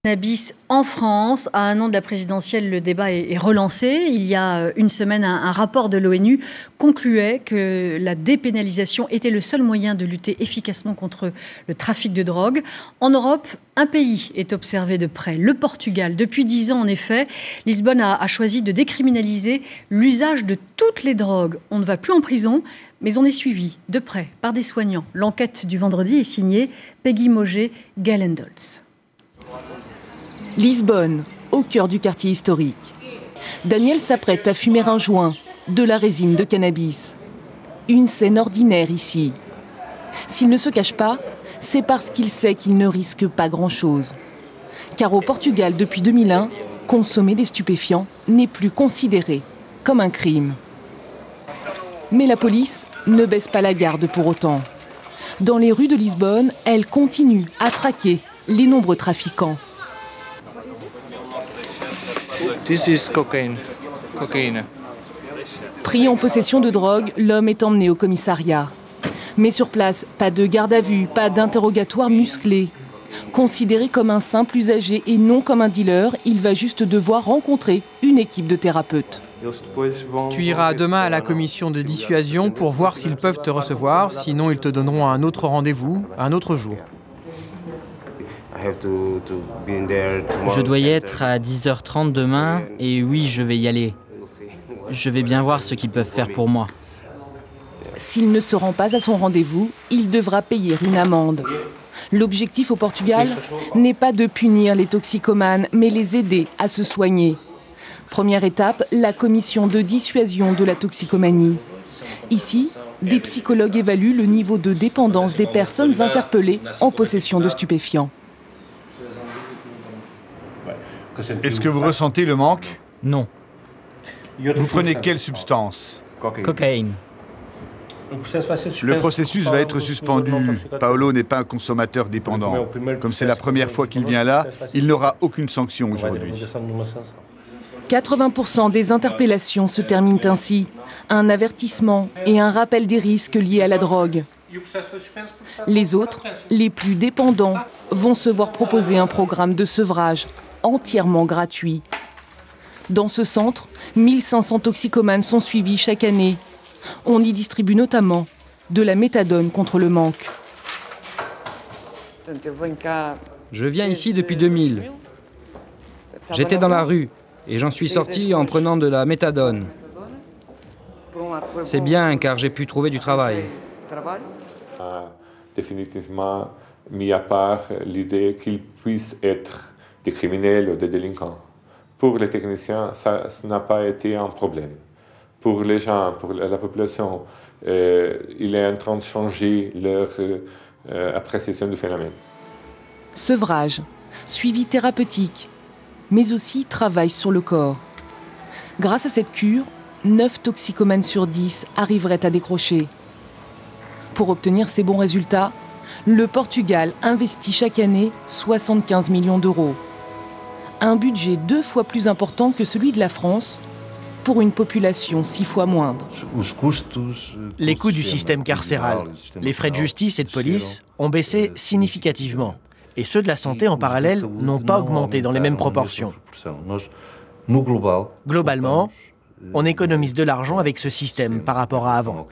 Cannabis en France. À un an de la présidentielle, le débat est relancé. Il y a une semaine, un rapport de l'ONU concluait que la dépénalisation était le seul moyen de lutter efficacement contre le trafic de drogue. En Europe, un pays est observé de près, le Portugal. Depuis 10 ans, en effet, Lisbonne a choisi de décriminaliser l'usage de toutes les drogues. On ne va plus en prison, mais on est suivi de près par des soignants. L'enquête du vendredi est signée Peggy Mogé-Galendolz. Lisbonne, au cœur du quartier historique. Daniel s'apprête à fumer un joint, de la résine de cannabis. Une scène ordinaire ici. S'il ne se cache pas, c'est parce qu'il sait qu'il ne risque pas grand-chose. Car au Portugal, depuis 2001, consommer des stupéfiants n'est plus considéré comme un crime. Mais la police ne baisse pas la garde pour autant. Dans les rues de Lisbonne, elle continue à traquer les nombreux trafiquants. This is cocaine. Pris en possession de drogue, l'homme est emmené au commissariat. Mais sur place, pas de garde à vue, pas d'interrogatoire musclé. Considéré comme un simple usager et non comme un dealer, il va juste devoir rencontrer une équipe de thérapeutes. Tu iras demain à la commission de dissuasion pour voir s'ils peuvent te recevoir, sinon ils te donneront un autre rendez-vous, un autre jour. Je dois y être à 10h30 demain et oui, je vais y aller. Je vais bien voir ce qu'ils peuvent faire pour moi. S'il ne se rend pas à son rendez-vous, il devra payer une amende. L'objectif au Portugal n'est pas de punir les toxicomanes, mais les aider à se soigner. Première étape, la commission de dissuasion de la toxicomanie. Ici, des psychologues évaluent le niveau de dépendance des personnes interpellées en possession de stupéfiants. Est-ce que vous ressentez le manque? Non. Vous prenez quelle substance? Cocaïne. Le processus va être suspendu. Paolo n'est pas un consommateur dépendant. Comme c'est la première fois qu'il vient là, il n'aura aucune sanction aujourd'hui. 80% des interpellations se terminent ainsi. Un avertissement et un rappel des risques liés à la drogue. Les autres, les plus dépendants, vont se voir proposer un programme de sevrage entièrement gratuit. Dans ce centre, 1500 toxicomanes sont suivis chaque année. On y distribue notamment de la méthadone contre le manque. Je viens ici depuis 2000. J'étais dans la rue et j'en suis sorti en prenant de la méthadone. C'est bien car j'ai pu trouver du travail. Définitivement mis à part l'idée qu'ils puissent être des criminels ou des délinquants. Pour les techniciens, ça n'a pas été un problème. Pour les gens, pour la population, il est en train de changer leur appréciation du phénomène. Sevrage, suivi thérapeutique, mais aussi travail sur le corps. Grâce à cette cure, 9 toxicomanes sur 10 arriveraient à décrocher. Pour obtenir ces bons résultats, le Portugal investit chaque année 75 millions d'euros. Un budget 2 fois plus important que celui de la France, pour une population 6 fois moindre. Les coûts du système carcéral, les frais de justice et de police ont baissé significativement. Et ceux de la santé en parallèle n'ont pas augmenté dans les mêmes proportions. Globalement, on économise de l'argent avec ce système par rapport à avant.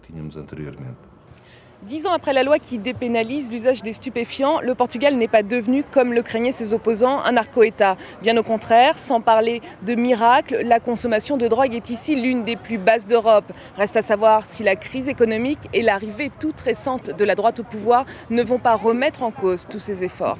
10 ans après la loi qui dépénalise l'usage des stupéfiants, le Portugal n'est pas devenu, comme le craignaient ses opposants, un narco-État. Bien au contraire, sans parler de miracle, la consommation de drogue est ici l'une des plus basses d'Europe. Reste à savoir si la crise économique et l'arrivée toute récente de la droite au pouvoir ne vont pas remettre en cause tous ces efforts.